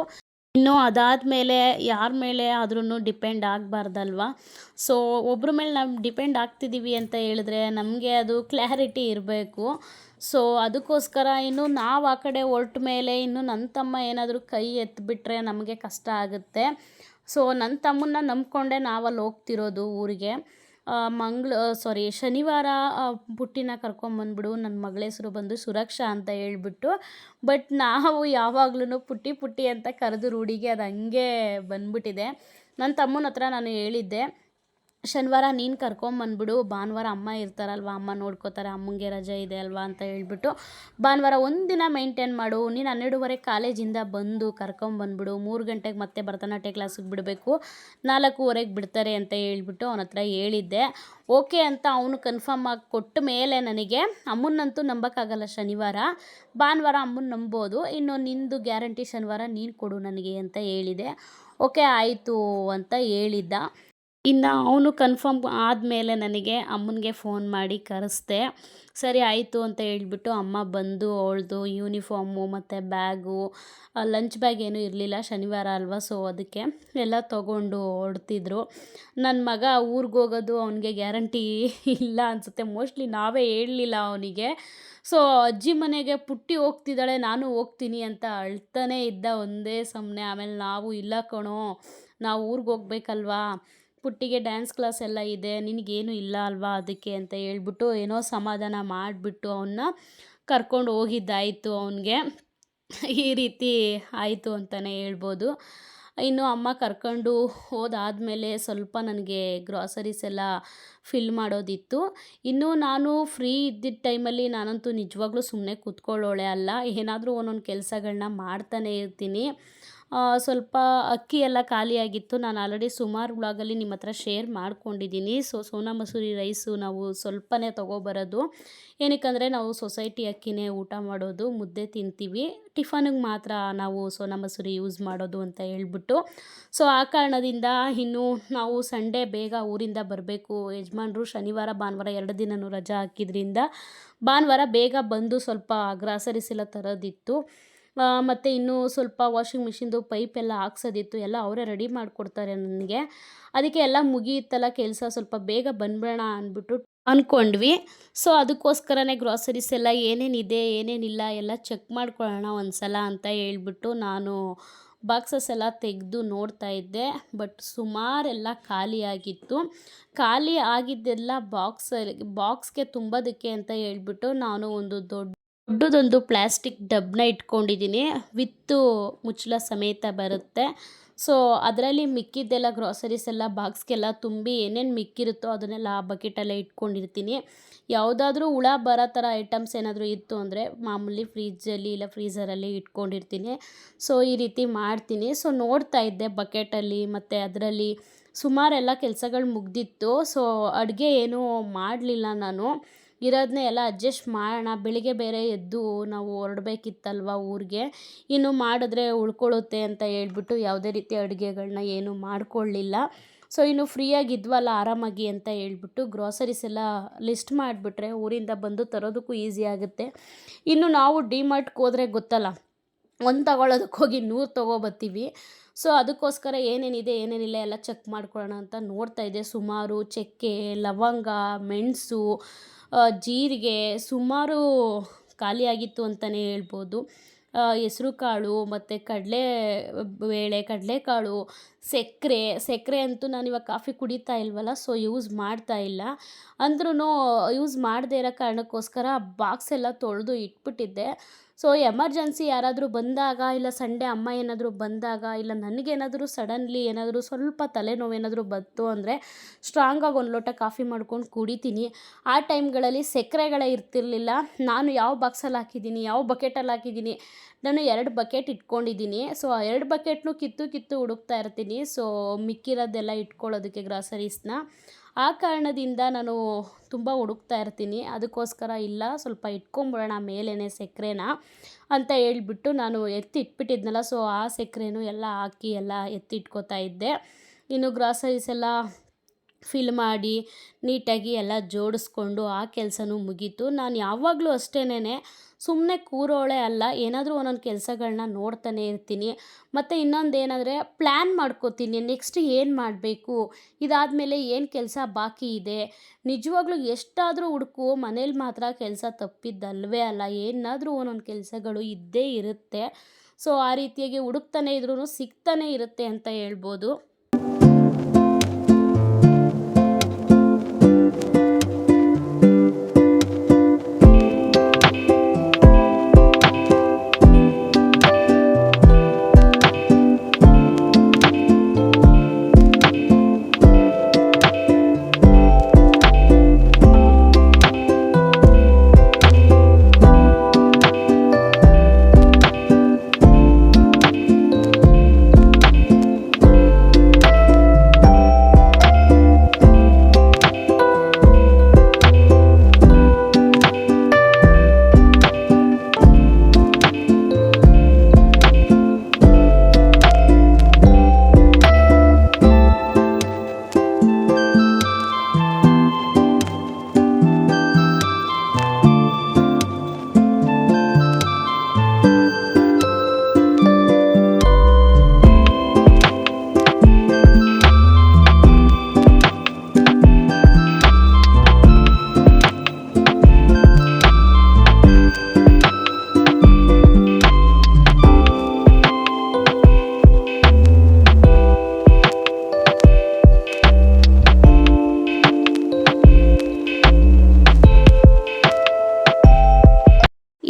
ಇನ್ನು ಅದಾದಮೇಲೆ ಯಾರ ಮೇಲೆ ಆದ್ರೂ ಡಿಪೆಂಡ್ ಆಗಬಾರ್ದಲ್ವ. ಸೊ ಒಬ್ಬರ ಮೇಲೆ ನಾವು ಡಿಪೆಂಡ್ ಆಗ್ತಿದ್ದೀವಿ ಅಂತ ಹೇಳಿದ್ರೆ ನಮಗೆ ಅದು ಕ್ಲಾರಿಟಿ ಇರಬೇಕು. ಸೊ ಅದಕ್ಕೋಸ್ಕರ ಇನ್ನು ನಾವು ಆ ಕಡೆ ಹೊರ್ಟ ಮೇಲೆ ಇನ್ನು ನನ್ನ ತಮ್ಮ ಏನಾದರೂ ಕೈ ಎತ್ತಿಬಿಟ್ರೆ ನಮಗೆ ಕಷ್ಟ ಆಗುತ್ತೆ. ಸೊ ನನ್ನ ತಮ್ಮನ್ನ ನಂಬ್ಕೊಂಡೆ ನಾವಲ್ಲಿ ಹೋಗ್ತಿರೋದು ಊರಿಗೆ. ಶನಿವಾರ ಪುಟ್ಟಿನ ಕರ್ಕೊಂಬಂದ್ಬಿಡು, ನನ್ನ ಮಗಳ ಹೆಸರು ಬಂದು ಸುರಕ್ಷಾ ಅಂತ ಹೇಳ್ಬಿಟ್ಟು. ಬಟ್ ನಾವು ಯಾವಾಗ್ಲೂ ಪುಟ್ಟಿ ಪುಟ್ಟಿ ಅಂತ ಕರೆದು ರೂಢಿಗೆ ಅದು ಹಂಗೆ ಬಂದ್ಬಿಟ್ಟಿದೆ. ನನ್ನ ತಮ್ಮನ ಹತ್ರ ನಾನು ಹೇಳಿದ್ದೆ, ಶನಿವಾರ ನೀನು ಕರ್ಕೊಂಬಂದ್ಬಿಡು, ಭಾನುವಾರ ಅಮ್ಮ ಇರ್ತಾರಲ್ವ, ಅಮ್ಮ ನೋಡ್ಕೋತಾರೆ, ಅಮ್ಮಂಗೆ ರಜೆ ಇದೆ ಅಲ್ವಾ ಅಂತ ಹೇಳ್ಬಿಟ್ಟು ಭಾನುವಾರ ಒಂದಿನ ಮೇಂಟೈನ್ ಮಾಡು, ನೀನು 12:30 ಕಾಲೇಜಿಂದ ಬಂದು ಕರ್ಕೊಂಬಂದ್ಬಿಡು, 3 ಗಂಟೆಗೆ ಮತ್ತೆ ಭರತನಾಟ್ಯ ಕ್ಲಾಸಿಗೆ ಬಿಡಬೇಕು, 4:15 ಬಿಡ್ತಾರೆ ಅಂತ ಹೇಳ್ಬಿಟ್ಟು ಅವನ ಹತ್ರ ಹೇಳಿದ್ದೆ. ಓಕೆ ಅಂತ ಅವನು ಕನ್ಫರ್ಮ್ ಆಗಿ ಕೊಟ್ಟ ಮೇಲೆ ನನಗೆ ಅಮ್ಮನ್ನಂತೂ ನಂಬೋಕ್ಕಾಗಲ್ಲ ಶನಿವಾರ, ಭಾನುವಾರ ಅಮ್ಮನ ನಂಬೋದು, ಇನ್ನು ನಿಂದು ಗ್ಯಾರಂಟಿ ಶನಿವಾರ ನೀನು ಕೊಡು ನನಗೆ ಅಂತ ಹೇಳಿದೆ. ಓಕೆ ಆಯಿತು ಅಂತ ಹೇಳಿದ್ದ. ಇನ್ನು ಅವನು ಕನ್ಫರ್ಮ್ ಆದಮೇಲೆ ನನಗೆ ಅಮ್ಮನಿಗೆ ಫೋನ್ ಮಾಡಿ ಕರೆಸ್ದೆ. ಸರಿ ಆಯಿತು ಅಂತ ಹೇಳ್ಬಿಟ್ಟು ಅಮ್ಮ ಬಂದು ಅವಳದು ಯೂನಿಫಾರ್ಮು ಮತ್ತು ಬ್ಯಾಗು, ಲಂಚ್ ಬ್ಯಾಗ್ ಏನೂ ಇರಲಿಲ್ಲ, ಶನಿವಾರ ಅಲ್ವಾ, ಸೊ ಅದಕ್ಕೆ ಎಲ್ಲ ತೊಗೊಂಡು ಹೊರಡ್ತಿದ್ರು. ನನ್ನ ಮಗ ಊರಿಗೆ ಹೋಗೋದು ಅವನಿಗೆ ಗ್ಯಾರಂಟಿ ಇಲ್ಲ ಅನಿಸುತ್ತೆ, ಮೋಸ್ಟ್ಲಿ ನಾವೇ ಹೇಳಲಿಲ್ಲ ಅವನಿಗೆ. ಸೊ ಅಜ್ಜಿ ಮನೆಗೆ ಪುಟ್ಟಿ ಹೋಗ್ತಿದ್ದಾಳೆ, ನಾನು ಹೋಗ್ತೀನಿ ಅಂತ ಅಳ್ತಾನೇ ಇದ್ದ ಒಂದೇ ಸಮನೆ. ಆಮೇಲೆ ನಾವು ಇಲ್ಲ ಕಣೋ, ನಾವು ಊರಿಗೆ ಹೋಗ್ಬೇಕಲ್ವಾ, ಪುಟ್ಟಿಗೆ ಡ್ಯಾನ್ಸ್ ಕ್ಲಾಸ್ ಎಲ್ಲ ಇದೆ, ನಿನಗೇನು ಇಲ್ಲ ಅಲ್ವಾ ಅದಕ್ಕೆ ಅಂತ ಹೇಳ್ಬಿಟ್ಟು ಏನೋ ಸಮಾಧಾನ ಮಾಡಿಬಿಟ್ಟು ಅವನ್ನ ಕರ್ಕೊಂಡು ಹೋಗಿದ್ದಾಯಿತು ಅವನಿಗೆ. ಈ ರೀತಿ ಆಯಿತು ಅಂತಲೇ ಹೇಳ್ಬೋದು. ಇನ್ನು ಅಮ್ಮ ಕರ್ಕೊಂಡು ಹೋದಾದಮೇಲೆ ಸ್ವಲ್ಪ ನನಗೆ ಗ್ರಾಸರೀಸ್ ಎಲ್ಲ ಫಿಲ್ ಮಾಡೋದಿತ್ತು. ಇನ್ನು ನಾನು ಫ್ರೀ ಇದ್ದಿದ್ದ ಟೈಮಲ್ಲಿ ನಾನಂತೂ ನಿಜವಾಗ್ಲೂ ಸುಮ್ಮನೆ ಕೂತ್ಕೊಳ್ಳೋಳೆ ಅಲ್ಲ, ಏನಾದರೂ ಒಂದೊಂದು ಕೆಲಸಗಳನ್ನ ಮಾಡ್ತಾನೇ ಇರ್ತೀನಿ. ಸ್ವಲ್ಪ ಅಕ್ಕಿ ಎಲ್ಲ ಖಾಲಿಯಾಗಿತ್ತು, ನಾನು ಆಲ್ರೆಡಿ ಸುಮಾರು ವ್ಲಾಗಲ್ಲಿ ನಿಮ್ಮ ಹತ್ರ ಶೇರ್ ಮಾಡ್ಕೊಂಡಿದ್ದೀನಿ. ಸೊ ಸೋನಾ ಮಸೂರಿ ರೈಸು ನಾವು ಸ್ವಲ್ಪನೇ ತೊಗೊಬರೋದು, ಏನಕ್ಕಂದರೆ ನಾವು ಸೊಸೈಟಿ ಅಕ್ಕಿನೇ ಊಟ ಮಾಡೋದು, ಮುದ್ದೆ ತಿಂತೀವಿ, ಟಿಫನಿಗೆ ಮಾತ್ರ ನಾವು ಸೋನಾ ಮಸೂರಿ ಯೂಸ್ ಮಾಡೋದು ಅಂತ ಹೇಳ್ಬಿಟ್ಟು. ಸೊ ಆ ಕಾರಣದಿಂದ ಇನ್ನು ನಾವು ಸಂಡೇ ಬೇಗ ಊರಿಂದ ಬರಬೇಕು. ಯಜಮಾನ್ರು ಶನಿವಾರ ಭಾನುವಾರ 2 ದಿನವೂ ರಜಾ ಹಾಕಿದ್ರಿಂದ ಭಾನುವಾರ ಬೇಗ ಬಂದು ಸ್ವಲ್ಪ ಗ್ರಾಸರೀಸ್ ಎಲ್ಲ ತರೋದಿತ್ತು. ಮತ್ತು ಇನ್ನೂ ಸ್ವಲ್ಪ ವಾಷಿಂಗ್ ಮಿಷಿನ್ದು ಪೈಪೆಲ್ಲ ಹಾಕ್ಸೋದಿತ್ತು, ಎಲ್ಲ ಅವರೇ ರೆಡಿ ಮಾಡಿಕೊಡ್ತಾರೆ ನನಗೆ. ಅದಕ್ಕೆ ಎಲ್ಲ ಮುಗಿಯುತ್ತಲ್ಲ ಕೆಲಸ, ಸ್ವಲ್ಪ ಬೇಗ ಬಂದ್ಬಿಡೋಣ ಅಂದ್ಕೊಂಡ್ವಿ. ಸೊ ಅದಕ್ಕೋಸ್ಕರನೇ ಗ್ರಾಸರೀಸ್ ಎಲ್ಲ ಏನೇನಿದೆ ಏನೇನಿಲ್ಲ ಎಲ್ಲ ಚೆಕ್ ಮಾಡ್ಕೊಳ್ಳೋಣ ಒಂದು ಸಲ ಅಂತ ಹೇಳ್ಬಿಟ್ಟು ನಾನು ಬಾಕ್ಸಸ್ ಎಲ್ಲ ತೆಗೆದು ನೋಡ್ತಾ ಇದ್ದೆ. ಬಟ್ ಸುಮಾರೆಲ್ಲ ಖಾಲಿಯಾಗಿತ್ತು. ಖಾಲಿ ಆಗಿದ್ದೆಲ್ಲ ಬಾಕ್ಸ್ಗೆ ತುಂಬೋದಕ್ಕೆ ಅಂತ ಹೇಳ್ಬಿಟ್ಟು ನಾನು ಒಂದು ದೊಡ್ಡ ದೊಡ್ಡದೊಂದು ಪ್ಲಾಸ್ಟಿಕ್ ಡಬ್ಬನ ಇಟ್ಕೊಂಡಿದ್ದೀನಿ, ವಿತ್ತು ಮುಚ್ಚಳ ಸಮೇತ ಬರುತ್ತೆ. ಸೊ ಅದರಲ್ಲಿ ಮಿಕ್ಕಿದ್ದೆಲ್ಲ ಗ್ರಾಸರೀಸ್ ಎಲ್ಲ ಬಾಕ್ಸ್ಗೆಲ್ಲ ತುಂಬಿ ಏನೇನು ಮಿಕ್ಕಿರುತ್ತೋ ಅದನ್ನೆಲ್ಲ ಆ ಬಕೆಟಲ್ಲೇ ಇಟ್ಕೊಂಡಿರ್ತೀನಿ. ಯಾವುದಾದ್ರೂ ಹುಳ ಬರೋ ಥರ ಐಟಮ್ಸ್ ಏನಾದರೂ ಇತ್ತು ಅಂದರೆ ಮಾಮೂಲಿ ಫ್ರಿಜ್ಜಲ್ಲಿ ಇಲ್ಲ ಫ್ರೀಝರಲ್ಲಿ ಇಟ್ಕೊಂಡಿರ್ತೀನಿ. ಸೊ ಈ ರೀತಿ ಮಾಡ್ತೀನಿ. ಸೊ ನೋಡ್ತಾ ಇದ್ದೆ ಬಕೆಟಲ್ಲಿ ಮತ್ತು ಅದರಲ್ಲಿ ಸುಮಾರೆಲ್ಲ ಕೆಲಸಗಳು ಮುಗ್ದಿತ್ತು. ಸೊ ಅಡುಗೆ ಏನೂ ಮಾಡಲಿಲ್ಲ ನಾನು. ಇರೋದನ್ನೇ ಎಲ್ಲ ಅಡ್ಜಸ್ಟ್ ಮಾಡೋಣ, ಬೆಳಿಗ್ಗೆ ಬೇರೆ ಎದ್ದು ನಾವು ಹೊರಡ್ಬೇಕಿತ್ತಲ್ವ ಊರಿಗೆ, ಇನ್ನು ಮಾಡಿದ್ರೆ ಉಳ್ಕೊಳ್ಳುತ್ತೆ ಅಂತ ಹೇಳ್ಬಿಟ್ಟು ಯಾವುದೇ ರೀತಿ ಅಡುಗೆಗಳನ್ನ ಏನೂ ಮಾಡ್ಕೊಳ್ಳಿಲ್ಲ. ಸೊ ಇನ್ನು ಫ್ರೀಯಾಗಿದ್ವಲ್ಲ ಆರಾಮಾಗಿ ಅಂತ ಹೇಳ್ಬಿಟ್ಟು ಗ್ರಾಸರೀಸ್ ಎಲ್ಲ ಲಿಸ್ಟ್ ಮಾಡಿಬಿಟ್ರೆ ಊರಿಂದ ಬಂದು ತರೋದಕ್ಕೂ ಈಸಿ ಆಗುತ್ತೆ. ಇನ್ನು ನಾವು ಡಿಮಾರ್ಟ್ಗೆ ಹೋದರೆ ಗೊತ್ತಲ್ಲ, ಒಂದು ತಗೊಳ್ಳೋದಕ್ಕೆ ಹೋಗಿ 100 ತೊಗೊಬರ್ತೀವಿ. ಸೊ ಅದಕ್ಕೋಸ್ಕರ ಏನೇನಿದೆ ಏನೇನಿಲ್ಲ ಎಲ್ಲ ಚೆಕ್ ಮಾಡ್ಕೊಳ್ಳೋಣ ಅಂತ ನೋಡ್ತಾ ಇದ್ದೆ. ಸುಮಾರು ಚಕ್ಕೆ, ಲವಂಗ, ಮೆಣಸು, ಜೀರಿಗೆ ಸುಮಾರು ಖಾಲಿಯಾಗಿತ್ತು ಅಂತಲೇ ಹೇಳ್ಬೋದು. ಹೆಸ್ರು ಕಾಳು ಮತ್ತು ಕಡಲೆಕಾಳು, ಸಕ್ಕರೆ ಅಂತೂ ನಾನಿವಾಗ ಕಾಫಿ ಕುಡಿತಾ ಇಲ್ವಲ್ಲ, ಸೊ ಯೂಸ್ ಮಾಡ್ತಾ ಇಲ್ಲ. ಅಂದ್ರೂ ಯೂಸ್ ಮಾಡದೇ ಇರೋ ಕಾರಣಕ್ಕೋಸ್ಕರ ಬಾಕ್ಸ್ ಎಲ್ಲ ತೊಳೆದು ಇಟ್ಬಿಟ್ಟಿದ್ದೆ. ಸೊ ಎಮರ್ಜೆನ್ಸಿ ಯಾರಾದರೂ ಬಂದಾಗ, ಇಲ್ಲ ಸಂಡೇ ಅಮ್ಮ ಏನಾದರೂ ಬಂದಾಗ, ಇಲ್ಲ ನನಗೇನಾದರೂ ಸಡನ್ಲಿ ಏನಾದರೂ ಸ್ವಲ್ಪ ತಲೆನೋವೇನಾದರೂ ಬಂತು ಅಂದರೆ ಸ್ಟ್ರಾಂಗಾಗಿ ಒಂದು ಲೋಟ ಕಾಫಿ ಮಾಡ್ಕೊಂಡು ಕುಡಿತೀನಿ. ಆ ಟೈಮ್ಗಳಲ್ಲಿ ಸಕ್ಕರೆಗಳೇ ಇರ್ತಿರಲಿಲ್ಲ. ನಾನು ಯಾವ ಬಾಕ್ಸಲ್ಲಿ ಹಾಕಿದ್ದೀನಿ, ಯಾವ ಬಕೆಟಲ್ಲಿ ಹಾಕಿದ್ದೀನಿ, ನಾನು 2 ಬಕೆಟ್ ಇಟ್ಕೊಂಡಿದ್ದೀನಿ. ಸೊ ಆ 2 ಬಕೆಟ್ನು ಕಿತ್ತು ಹುಡುಕ್ತಾ ಇರ್ತೀನಿ. ಸೊ ಮಿಕ್ಕಿರೋದೆಲ್ಲ ಇಟ್ಕೊಳ್ಳೋದಕ್ಕೆ ಗ್ರಾಸರೀಸ್ನ. ಆ ಕಾರಣದಿಂದ ನಾನು ತುಂಬ ಹುಡುಕ್ತಾ ಇರ್ತೀನಿ. ಅದಕ್ಕೋಸ್ಕರ ಇಲ್ಲ ಸ್ವಲ್ಪ ಇಟ್ಕೊಂಬಿಡೋಣ ಮೇಲೇ ಸಕ್ಕರೆನ ಅಂತ ಹೇಳ್ಬಿಟ್ಟು ನಾನು ಎತ್ತಿಟ್ಬಿಟ್ಟಿದ್ನಲ್ಲ, ಸೊ ಆ ಸಕ್ಕರೆನೂ ಎಲ್ಲ ಹಾಕಿ ಎಲ್ಲ ಎತ್ತಿಟ್ಕೋತಾ ಇದ್ದೆ. ಇನ್ನು ಗ್ರಾಸರೀಸ್ ಎಲ್ಲ ಫಿಲ್ ಮಾಡಿ ನೀಟಾಗಿ ಎಲ್ಲ ಜೋಡಿಸ್ಕೊಂಡು ಆ ಕೆಲಸನೂ ಮುಗೀತು. ನಾನು ಯಾವಾಗಲೂ ಅಷ್ಟೇನೆ, ಸುಮ್ಮನೆ ಕೂರೋಳೆ ಅಲ್ಲ, ಏನಾದರೂ ಒಂದೊಂದು ಕೆಲಸಗಳನ್ನ ನೋಡ್ತಾನೆ ಇರ್ತೀನಿ. ಮತ್ತು ಇನ್ನೊಂದು ಏನಂದರೆ ಪ್ಲ್ಯಾನ್ ಮಾಡ್ಕೋತೀನಿ, ನೆಕ್ಸ್ಟ್ ಏನು ಮಾಡಬೇಕು, ಇದಾದಮೇಲೆ ಏನು ಕೆಲಸ ಬಾಕಿ ಇದೆ. ನಿಜವಾಗ್ಲೂ ಎಷ್ಟಾದರೂ ಹುಡುಕು, ಮನೇಲಿ ಮಾತ್ರ ಕೆಲಸ ತಪ್ಪಿದ್ದಲ್ವೇ ಅಲ್ಲ, ಏನಾದರೂ ಒಂದೊಂದು ಕೆಲಸಗಳು ಇದ್ದೇ ಇರುತ್ತೆ. ಸೊ ಆ ರೀತಿಯಾಗಿ ಹುಡುಕ್ತಾನೆ ಇದ್ರೂ ಸಿಗ್ತಾನೆ ಇರುತ್ತೆ ಅಂತ ಹೇಳ್ಬೋದು.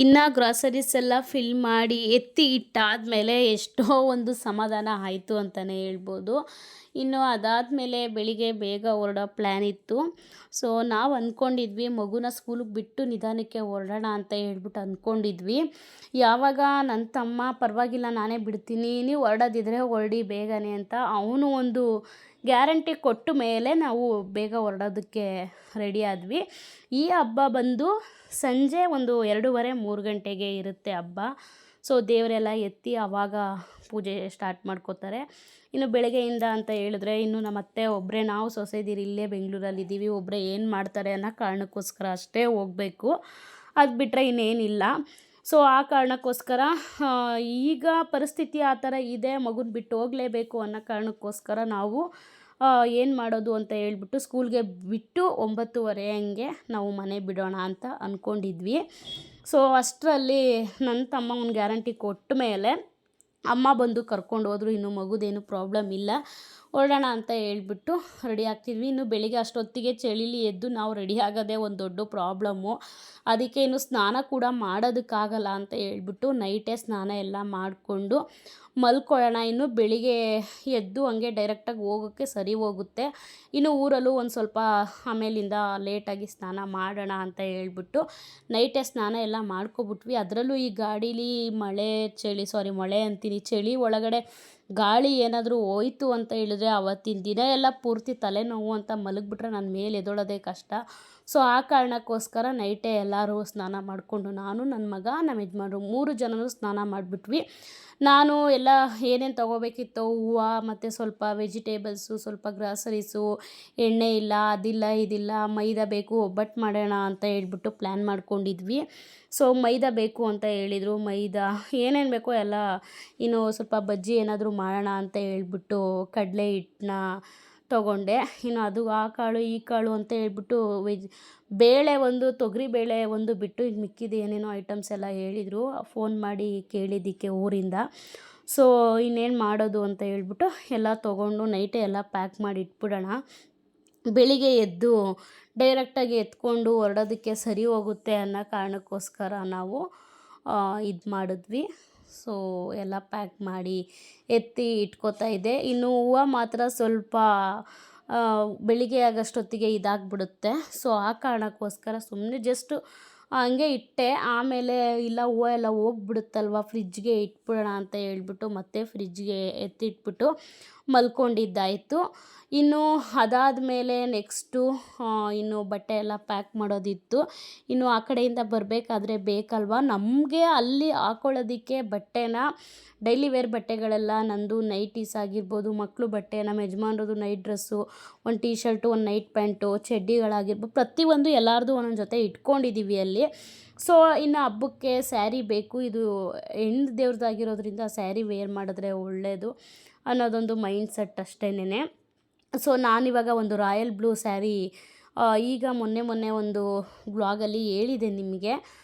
ಇನ್ನು ಗ್ರಾಸರೀಸ್ ಎಲ್ಲ ಫಿಲ್ ಮಾಡಿ ಎತ್ತಿ ಇಟ್ಟಾದಮೇಲೆ ಎಷ್ಟೋ ಒಂದು ಸಮಾಧಾನ ಆಯಿತು ಅಂತಲೇ ಹೇಳ್ಬೋದು. ಇನ್ನು ಅದಾದಮೇಲೆ ಬೆಳಿಗ್ಗೆ ಬೇಗ ಹೊರಡೋ ಪ್ಲ್ಯಾನ್ ಇತ್ತು. ಸೊ ನಾವು ಅಂದ್ಕೊಂಡಿದ್ವಿ ಮಗುನ ಸ್ಕೂಲಿಗೆ ಬಿಟ್ಟು ನಿಧಾನಕ್ಕೆ ಹೊರಡೋಣ ಅಂತ ಹೇಳ್ಬಿಟ್ಟು ಅಂದ್ಕೊಂಡಿದ್ವಿ. ಯಾವಾಗ ನನ್ನ ತಮ್ಮ ಪರವಾಗಿಲ್ಲ ನಾನೇ ಬಿಡ್ತೀನಿ, ನೀವು ಹೊರಡೋದಿದ್ರೆ ಹೊರಡಿ ಬೇಗನೆ ಅಂತ ಅವನು ಒಂದು ಗ್ಯಾರಂಟಿ ಕೊಟ್ಟ ಮೇಲೆ ನಾವು ಬೇಗ ಹೊರಡೋದಕ್ಕೆ ರೆಡಿ ಆದ್ವಿ. ಈ ಹಬ್ಬ ಬಂದು ಸಂಜೆ ಒಂದು 2:30-3 ಗಂಟೆಗೆ ಇರುತ್ತೆ ಹಬ್ಬ. ಸೊ ದೇವರೆಲ್ಲ ಎತ್ತಿ ಆವಾಗ ಪೂಜೆ ಸ್ಟಾರ್ಟ್ ಮಾಡ್ಕೋತಾರೆ. ಇನ್ನು ಬೆಳಗ್ಗೆಯಿಂದ ಅಂತ ಹೇಳಿದ್ರೆ ಇನ್ನು ನಮ್ಮ ಅತ್ತೆ ಒಬ್ಬರೇ, ನಾವು ಸೊಸೆದಿರು ಇಲ್ಲೇ ಬೆಂಗಳೂರಲ್ಲಿದ್ದೀವಿ, ಒಬ್ಬರೇ ಏನು ಮಾಡ್ತಾರೆ ಅನ್ನೋ ಕಾರಣಕ್ಕೋಸ್ಕರ ಅಷ್ಟೇ ಹೋಗಬೇಕು. ಅದು ಬಿಟ್ಟರೆ ಇನ್ನೇನಿಲ್ಲ. ಸೊ ಆ ಕಾರಣಕ್ಕೋಸ್ಕರ ಈಗ ಪರಿಸ್ಥಿತಿ ಆ ಥರ ಇದೆ, ಮಗುನ ಬಿಟ್ಟು ಹೋಗಲೇಬೇಕು ಅನ್ನೋ ಕಾರಣಕ್ಕೋಸ್ಕರ ನಾವು ಏನು ಮಾಡೋದು ಅಂತ ಹೇಳ್ಬಿಟ್ಟು ಸ್ಕೂಲ್ಗೆ ಬಿಟ್ಟು 9:30 ಹಂಗೆ ನಾವು ಮನೆ ಬಿಡೋಣ ಅಂತ ಅಂದ್ಕೊಂಡಿದ್ವಿ. ಸೊ ಅಷ್ಟರಲ್ಲಿ ನನ್ನ ತಮ್ಮ ಒಂದು ಗ್ಯಾರಂಟಿ ಕೊಟ್ಟ ಮೇಲೆ ಅಮ್ಮ ಬಂದು ಕರ್ಕೊಂಡು ಹೋದ್ರು. ಇನ್ನು ಮಗುದೇನು ಪ್ರಾಬ್ಲಮ್ ಇಲ್ಲ, ಹೊರಡೋಣ ಅಂತ ಹೇಳ್ಬಿಟ್ಟು ರೆಡಿ ಆಗ್ತಿದ್ವಿ. ಇನ್ನು ಬೆಳಿಗ್ಗೆ ಅಷ್ಟೊತ್ತಿಗೆ ಚಳಿಲಿ ಎದ್ದು ನಾವು ರೆಡಿ ಆಗೋದೇ ಒಂದು ದೊಡ್ಡ ಪ್ರಾಬ್ಲಮ್ಮು. ಅದಕ್ಕೆ ಇನ್ನು ಸ್ನಾನ ಕೂಡ ಮಾಡೋದಕ್ಕಾಗಲ್ಲ ಅಂತ ಹೇಳ್ಬಿಟ್ಟು ನೈಟೇ ಸ್ನಾನ ಎಲ್ಲ ಮಾಡಿಕೊಂಡು ಮಲ್ಕೊಳ್ಳೋಣ. ಇನ್ನು ಬೆಳಿಗ್ಗೆ ಎದ್ದು ಹಂಗೆ ಡೈರೆಕ್ಟಾಗಿ ಹೋಗೋಕ್ಕೆ ಸರಿ ಹೋಗುತ್ತೆ. ಇನ್ನು ಊರಲ್ಲೂ ಒಂದು ಸ್ವಲ್ಪ ಆಮೇಲಿಂದ ಲೇಟಾಗಿ ಸ್ನಾನ ಮಾಡೋಣ ಅಂತ ಹೇಳ್ಬಿಟ್ಟು ನೈಟೇ ಸ್ನಾನ ಎಲ್ಲ ಮಾಡ್ಕೊಬಿಟ್ವಿ. ಅದರಲ್ಲೂ ಈ ಗಾಡೀಲಿ ಮಳೆ ಅಂತೀನಿ, ಚಳಿ ಒಳಗಡೆ ಗಾಳಿ ಏನಾದರೂ ಹೋಯ್ತು ಅಂತ ಹೇಳಿದ್ರೆ ಅವತ್ತಿನ ದಿನ ಎಲ್ಲ ಪೂರ್ತಿ ತಲೆನೋವು ಅಂತ ಮಲಗಿಬಿಟ್ರೆ ನನ್ನ ಮೇಲೆ ಎದ್ದೊಳೋದೇ ಕಷ್ಟ. ಸೊ ಆ ಕಾರಣಕ್ಕೋಸ್ಕರ ನೈಟೇ ಎಲ್ಲರೂ ಸ್ನಾನ ಮಾಡಿಕೊಂಡು ನಾನು, ನನ್ನ ಮಗ, ನಮ್ಮ ಯಜಮಾನ್ರು 3 ಜನನೂ ಸ್ನಾನ ಮಾಡಿಬಿಟ್ವಿ. ನಾನು ಎಲ್ಲ ಏನೇನು ತೊಗೋಬೇಕಿತ್ತೋ ಹೂವು ಮತ್ತು ಸ್ವಲ್ಪ ವೆಜಿಟೇಬಲ್ಸು, ಸ್ವಲ್ಪ ಗ್ರಾಸರೀಸು, ಎಣ್ಣೆ ಇಲ್ಲ, ಅದಿಲ್ಲ ಇದಿಲ್ಲ, ಮೈದಾ ಬೇಕು, ಒಬ್ಬಟ್ಟು ಮಾಡೋಣ ಅಂತ ಹೇಳ್ಬಿಟ್ಟು ಪ್ಲ್ಯಾನ್ ಮಾಡ್ಕೊಂಡಿದ್ವಿ. ಸೊ ಮೈದಾ ಬೇಕು ಅಂತ ಹೇಳಿದರು. ಮೈದಾ ಏನೇನು ಬೇಕೋ ಎಲ್ಲ, ಇನ್ನು ಸ್ವಲ್ಪ ಬಜ್ಜಿ ಏನಾದರೂ ಮಾಡೋಣ ಅಂತ ಹೇಳ್ಬಿಟ್ಟು ಕಡಲೆ ಹಿಟ್ಟನ್ನ ತೊಗೊಂಡೆ. ಇನ್ನು ಅದು ಆ ಕಾಳು ಈ ಕಾಳು ಅಂತ ಹೇಳ್ಬಿಟ್ಟು ಬೇಳೆ ಒಂದು, ತೊಗರಿ ಬೇಳೆ ಒಂದು ಬಿಟ್ಟು ಇನ್ನು ಮಿಕ್ಕಿದ ಏನೇನೋ ಐಟಮ್ಸ್ ಎಲ್ಲ ಹೇಳಿದರು ಫೋನ್ ಮಾಡಿ ಕೇಳಿದ್ದಕ್ಕೆ ಊರಿಂದ. ಸೊ ಇನ್ನೇನು ಮಾಡೋದು ಅಂತ ಹೇಳ್ಬಿಟ್ಟು ಎಲ್ಲ ತೊಗೊಂಡು ನೈಟೇ ಎಲ್ಲ ಪ್ಯಾಕ್ ಮಾಡಿ ಇಟ್ಬಿಡೋಣ. ಬೆಳಿಗ್ಗೆ ಎದ್ದು ಡೈರೆಕ್ಟಾಗಿ ಎತ್ಕೊಂಡು ಹೊರಡೋದಕ್ಕೆ ಸರಿ ಹೋಗುತ್ತೆ ಅನ್ನೋ ಕಾರಣಕ್ಕೋಸ್ಕರ ನಾವು ಇದು ಮಾಡಿದ್ವಿ. ಸೊ ಎಲ್ಲ ಪ್ಯಾಕ್ ಮಾಡಿ ಎತ್ತಿ ಇಟ್ಕೋತಾ ಇದ್ದೆ. ಇನ್ನು ಹೂವು ಮಾತ್ರ ಸ್ವಲ್ಪ ಬೆಳಿಗ್ಗೆ ಆಗೋಷ್ಟೊತ್ತಿಗೆ ಇದಾಗಿಬಿಡುತ್ತೆ. ಸೊ ಆ ಕಾರಣಕ್ಕೋಸ್ಕರ ಸುಮ್ಮನೆ ಜಸ್ಟು ಹಂಗೆ ಇಟ್ಟೆ. ಆಮೇಲೆ ಇಲ್ಲ ಹೂವು ಎಲ್ಲ ಹೋಗ್ಬಿಡುತ್ತಲ್ವ, ಫ್ರಿಜ್ಗೆ ಇಟ್ಬಿಡೋಣ ಅಂತ ಹೇಳ್ಬಿಟ್ಟು ಮತ್ತೆ ಫ್ರಿಜ್ಗೆ ಎತ್ತಿಟ್ಬಿಟ್ಟು ಮಲ್ಕೊಂಡಿದ್ದಾಯಿತು. ಇನ್ನು ಅದಾದಮೇಲೆ ನೆಕ್ಸ್ಟು ಇನ್ನು ಬಟ್ಟೆ ಎಲ್ಲ ಪ್ಯಾಕ್ ಮಾಡೋದಿತ್ತು. ಇನ್ನು ಆ ಕಡೆಯಿಂದ ಬರಬೇಕಾದ್ರೆ ಬೇಕಲ್ವ ನಮಗೆ ಅಲ್ಲಿ ಹಾಕೊಳ್ಳೋದಕ್ಕೆ ಬಟ್ಟೆನ, ಡೈಲಿ ವೇರ್ ಬಟ್ಟೆಗಳೆಲ್ಲ ನಂದು ನೈಟೀಸ್ ಆಗಿರ್ಬೋದು, ಮಕ್ಕಳು ಬಟ್ಟೆ, ನಮ್ಮ ಯಜಮಾನ್ರದ್ದು ನೈಟ್ ಡ್ರೆಸ್ಸು, ಒಂದು ಟೀ ಶರ್ಟು, ಒಂದು ನೈಟ್ ಪ್ಯಾಂಟು, ಚಡ್ಡಿಗಳಾಗಿರ್ಬೋದು, ಪ್ರತಿಯೊಂದು ಎಲ್ಲರದು ಒಂದೊಂದು ಜೊತೆ ಇಟ್ಕೊಂಡಿದ್ದೀವಿ ಅಲ್ಲಿ. ಸೊ ಇನ್ನು ಹಬ್ಬಕ್ಕೆ ಸ್ಯಾರಿ ಬೇಕು, ಇದು ಹೆಣ್ಣು ದೇವ್ರದ್ದಾಗಿರೋದ್ರಿಂದ ಸ್ಯಾರಿ ವೇರ್ ಮಾಡಿದ್ರೆ ಒಳ್ಳೆಯದು ಅನ್ನೋದೊಂದು ಮೈಂಡ್ ಸೆಟ್ ಅಷ್ಟೇನೆ. ಸೊ ನಾನಿವಾಗ ಒಂದು ರಾಯಲ್ ಬ್ಲೂ ಸ್ಯಾರಿ ಈಗ ಮೊನ್ನೆ ಒಂದು ಬ್ಲಾಗಲ್ಲಿ ಹೇಳಿದೆ ನಿಮಗೆ.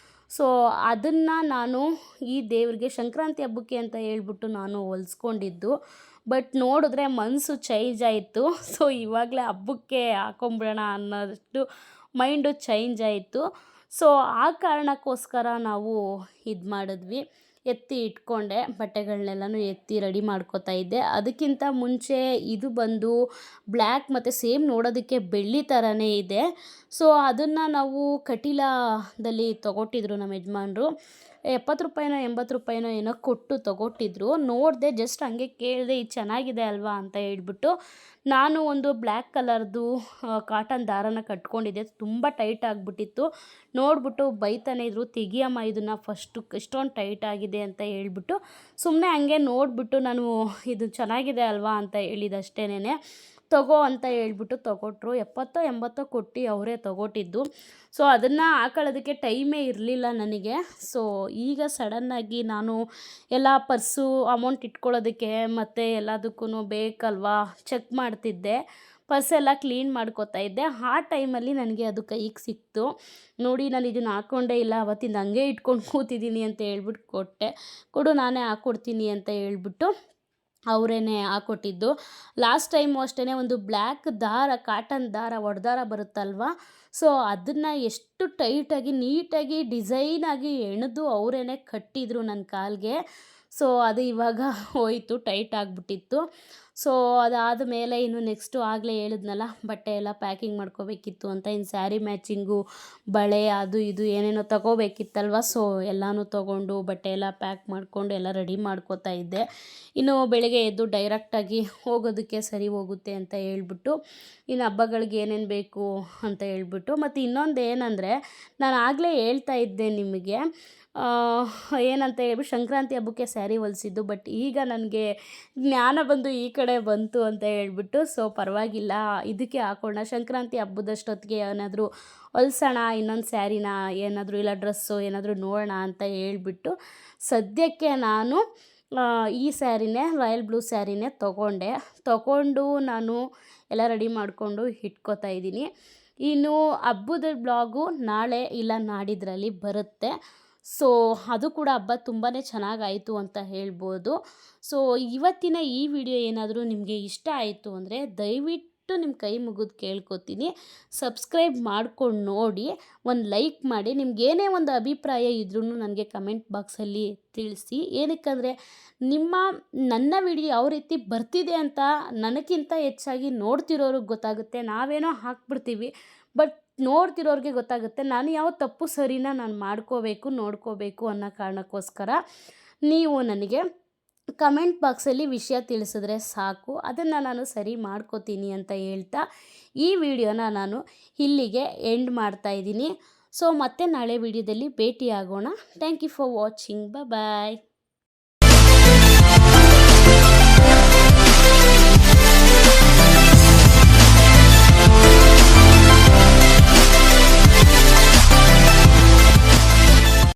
ಸೊ ಅದನ್ನು ನಾನು ಈ ದೇವ್ರಿಗೆ ಸಂಕ್ರಾಂತಿ ಹಬ್ಬಕ್ಕೆ ಅಂತ ಹೇಳ್ಬಿಟ್ಟು ನಾನು ಹೊಲ್ಸ್ಕೊಂಡಿದ್ದು. ಬಟ್ ನೋಡಿದ್ರೆ ಮನಸ್ಸು ಚೇಂಜ್ ಆಯಿತು. ಸೊ ಇವಾಗಲೇ ಹಬ್ಬಕ್ಕೆ ಹಾಕೊಂಬಿಡೋಣ ಅನ್ನೋದಷ್ಟು ಮೈಂಡು ಚೇಂಜ್ ಆಯಿತು. ಸೊ ಆ ಕಾರಣಕ್ಕೋಸ್ಕರ ನಾವು ಇದು ಮಾಡಿದ್ವಿ, ಎತ್ತಿ ಇಟ್ಕೊಂಡೆ, ಬಟ್ಟೆಗಳನ್ನೆಲ್ಲನೂ ಎತ್ತಿ ರೆಡಿ ಮಾಡ್ಕೋತಾ ಇದ್ದೆ. ಅದಕ್ಕಿಂತ ಮುಂಚೆ ಇದು ಬಂದು ಬ್ಲ್ಯಾಕ್ ಮತ್ತು ಸೇಮ್ ನೋಡೋದಕ್ಕೆ ಬೆಳ್ಳಿ ಥರನೇ ಇದೆ. ಸೊ ಅದನ್ನು ನಾವು ಕಟೀಲದಲ್ಲಿ ತೊಗೊಟ್ಟಿದ್ರು ನಮ್ಮ ಯಜಮಾನ್ರು. 70 ರೂಪಾಯಿನೋ 80 ರೂಪಾಯಿನೋ ಏನೋ ಕೊಟ್ಟು ತೊಗೊಟ್ಟಿದ್ರು. ನೋಡಿದೆ, ಜಸ್ಟ್ ಹಂಗೆ ಕೇಳಿದೆ, ಇದು ಚೆನ್ನಾಗಿದೆ ಅಲ್ವಾ ಅಂತ ಹೇಳ್ಬಿಟ್ಟು ನಾನು ಒಂದು ಬ್ಲ್ಯಾಕ್ ಕಲರ್ದು ಕಾಟನ್ ದಾರನ ಕಟ್ಕೊಂಡಿದ್ದೆ. ತುಂಬ ಟೈಟ್ ಆಗಿಬಿಟ್ಟಿತ್ತು. ನೋಡಿಬಿಟ್ಟು ಬೈತಾನೆ ಇದ್ರು, ತೆಗಿಯಮ್ಮ ಇದನ್ನು ಫಸ್ಟು, ಇಷ್ಟೊಂದು ಟೈಟ್ ಆಗಿದೆ ಅಂತ ಹೇಳ್ಬಿಟ್ಟು. ಸುಮ್ಮನೆ ಹಂಗೆ ನೋಡಿಬಿಟ್ಟು ನಾನು ಇದು ಚೆನ್ನಾಗಿದೆ ಅಲ್ವಾ ಅಂತ ಹೇಳಿದಷ್ಟೇನೆ. ತಗೋ ಅಂತ ಹೇಳ್ಬಿಟ್ಟು ತೊಗೊಟ್ರು. 70-80 ಕೊಟ್ಟು ಅವರೇ ತೊಗೊಟ್ಟಿದ್ದು. ಸೊ ಅದನ್ನು ಹಾಕೊಳ್ಳೋದಕ್ಕೆ ಟೈಮೇ ಇರಲಿಲ್ಲ ನನಗೆ. ಸೊ ಈಗ ಸಡನ್ನಾಗಿ ನಾನು ಎಲ್ಲ ಪರ್ಸು, ಅಮೌಂಟ್ ಇಟ್ಕೊಳ್ಳೋದಕ್ಕೆ ಮತ್ತು ಎಲ್ಲದಕ್ಕೂ ಬೇಕಲ್ವಾ, ಚೆಕ್ ಮಾಡ್ತಿದ್ದೆ. ಪರ್ಸೆಲ್ಲ ಕ್ಲೀನ್ ಮಾಡ್ಕೋತಾ ಇದ್ದೆ. ಆ ಟೈಮಲ್ಲಿ ನನಗೆ ಅದು ಕೈಗೆ ಸಿಕ್ತು. ನೋಡಿ, ನಾನು ಇದನ್ನು ಹಾಕ್ಕೊಂಡೇ ಇಲ್ಲ, ಅವತ್ತಿಂದ ಹಂಗೆ ಇಟ್ಕೊಂಡು ಕೂತಿದ್ದೀನಿ ಅಂತ ಹೇಳ್ಬಿಟ್ಟು ಕೊಟ್ಟೆ. ಕೊಡು ನಾನೇ ಹಾಕ್ಕೊಡ್ತೀನಿ ಅಂತ ಹೇಳ್ಬಿಟ್ಟು ಅವರೇನೆ ಹಾಕ್ಕೊಟ್ಟಿದ್ದು. ಲಾಸ್ಟ್ ಟೈಮು ಅಷ್ಟೇ ಒಂದು ಬ್ಲ್ಯಾಕ್ ದಾರ, ಕಾಟನ್ ದಾರ, ಒಡ್ದಾರ ಬರುತ್ತಲ್ವ, ಸೊ ಅದನ್ನು ಎಷ್ಟು ಟೈಟಾಗಿ ನೀಟಾಗಿ ಡಿಸೈನಾಗಿ ಎಣೆದು ಅವರೇನೆ ಕಟ್ಟಿದ್ರು ನನ್ನ ಕಾಲಿಗೆ. ಸೊ ಅದು ಇವಾಗ ಹೋಯಿತು, ಟೈಟ್ ಆಗಿಬಿಟ್ಟಿತ್ತು. ಸೊ ಅದಾದ ಮೇಲೆ ಇನ್ನು ನೆಕ್ಸ್ಟು ಆಗಲೇ ಹೇಳಿದ್ನಲ್ಲ, ಬಟ್ಟೆ ಎಲ್ಲ ಪ್ಯಾಕಿಂಗ್ ಮಾಡ್ಕೋಬೇಕಿತ್ತು ಅಂತ. ಇನ್ನು ಸ್ಯಾರಿ ಮ್ಯಾಚಿಂಗು, ಬಳೆ, ಅದು ಇದು ಏನೇನೋ ತೊಗೋಬೇಕಿತ್ತಲ್ವ. ಸೊ ಎಲ್ಲನೂ ತೊಗೊಂಡು ಬಟ್ಟೆ ಎಲ್ಲ ಪ್ಯಾಕ್ ಮಾಡಿಕೊಂಡು ಎಲ್ಲ ರೆಡಿ ಮಾಡ್ಕೋತಾ ಇದ್ದೆ. ಇನ್ನು ಬೆಳಗ್ಗೆ ಎದ್ದು ಡೈರೆಕ್ಟಾಗಿ ಹೋಗೋದಕ್ಕೆ ಸರಿ ಹೋಗುತ್ತೆ ಅಂತ ಹೇಳ್ಬಿಟ್ಟು, ಇನ್ನು ಹಬ್ಬಗಳಿಗೆ ಏನೇನು ಬೇಕು ಅಂತ ಹೇಳ್ಬಿಟ್ಟು. ಮತ್ತು ಇನ್ನೊಂದು ಏನಂದರೆ, ನಾನು ಆಗಲೇ ಹೇಳ್ತಾ ಇದ್ದೆ ನಿಮಗೆ, ಏನಂತ ಹೇಳ್ಬಿಟ್ಟು ಸಂಕ್ರಾಂತಿ ಹಬ್ಬಕ್ಕೆ ಸ್ಯಾರಿ ಹೊಲಿಸಿದ್ದು. ಬಟ್ ಈಗ ನನಗೆ ಜ್ಞಾನ ಬಂದು ಈ ಕಡೆ ಬಂತು ಅಂತ ಹೇಳ್ಬಿಟ್ಟು, ಸೊ ಪರವಾಗಿಲ್ಲ, ಇದಕ್ಕೆ ಹಾಕೋಣ, ಸಂಕ್ರಾಂತಿ ಹಬ್ಬದಷ್ಟೊತ್ತಿಗೆ ಏನಾದರೂ ಹೊಲ್ಸೋಣ ಇನ್ನೊಂದು ಸ್ಯಾರಿನ, ಏನಾದರೂ ಇಲ್ಲ ಡ್ರೆಸ್ಸು ಏನಾದರೂ ನೋಡೋಣ ಅಂತ ಹೇಳ್ಬಿಟ್ಟು ಸದ್ಯಕ್ಕೆ ನಾನು ಈ ಸ್ಯಾರಿನೇ, ರಾಯಲ್ ಬ್ಲೂ ಸ್ಯಾರಿನೇ ತೊಗೊಂಡು ನಾನು ಎಲ್ಲ ರೆಡಿ ಮಾಡಿಕೊಂಡು ಇಟ್ಕೋತಾ ಇದ್ದೀನಿ. ಇನ್ನು ಹಬ್ಬದ ಬ್ಲಾಗು ನಾಳೆ ಇಲ್ಲ ನಾಡಿದ್ರಲ್ಲಿ ಬರುತ್ತೆ. ಸೊ ಅದು ಕೂಡ ಹಬ್ಬ ತುಂಬಾ ಚೆನ್ನಾಗಾಯಿತು ಅಂತ ಹೇಳ್ಬೋದು. ಸೊ ಇವತ್ತಿನ ಈ ವಿಡಿಯೋ ಏನಾದರೂ ನಿಮಗೆ ಇಷ್ಟ ಆಯಿತು ಅಂದರೆ ದಯವಿಟ್ಟು ನಿಮ್ಮ ಕೈ ಮುಗಿದು ಕೇಳ್ಕೊತೀನಿ, ಸಬ್ಸ್ಕ್ರೈಬ್ ಮಾಡ್ಕೊಂಡು ನೋಡಿ, ಒಂದು ಲೈಕ್ ಮಾಡಿ. ನಿಮ್ಗೇನೇ ಒಂದು ಅಭಿಪ್ರಾಯ ಇದ್ರೂ ನನಗೆ ಕಮೆಂಟ್ ಬಾಕ್ಸಲ್ಲಿ ತಿಳಿಸಿ. ಏನಕ್ಕಂದರೆ ನನ್ನ ವಿಡಿಯೋ ಯಾವ ರೀತಿ ಬರ್ತಿದೆ ಅಂತ ನನಗಿಂತ ಹೆಚ್ಚಾಗಿ ನೋಡ್ತಿರೋರಿಗೆ ಗೊತ್ತಾಗುತ್ತೆ. ನಾವೇನೋ ಹಾಕ್ಬಿಡ್ತೀವಿ, ಬಟ್ ನೋಡ್ತಿರೋರಿಗೆ ಗೊತ್ತಾಗುತ್ತೆ ನಾನು ಯಾವ ತಪ್ಪು ಸರಿನ ನಾನು ನೋಡ್ಕೋಬೇಕು ಅನ್ನೋ ಕಾರಣಕ್ಕೋಸ್ಕರ ನೀವು ನನಗೆ ಕಮೆಂಟ್ ಬಾಕ್ಸಲ್ಲಿ ವಿಷಯ ತಿಳಿಸಿದ್ರೆ ಸಾಕು, ಅದನ್ನು ನಾನು ಸರಿ ಮಾಡ್ಕೋತೀನಿ ಅಂತ ಹೇಳ್ತಾ ಈ ವಿಡಿಯೋನ ನಾನು ಇಲ್ಲಿಗೆ ಎಂಡ್ ಮಾಡ್ತಾಯಿದ್ದೀನಿ. ಸೊ ಮತ್ತೆ ನಾಳೆ ವಿಡಿಯೋದಲ್ಲಿ ಭೇಟಿಯಾಗೋಣ. Thank you for watching. Bye.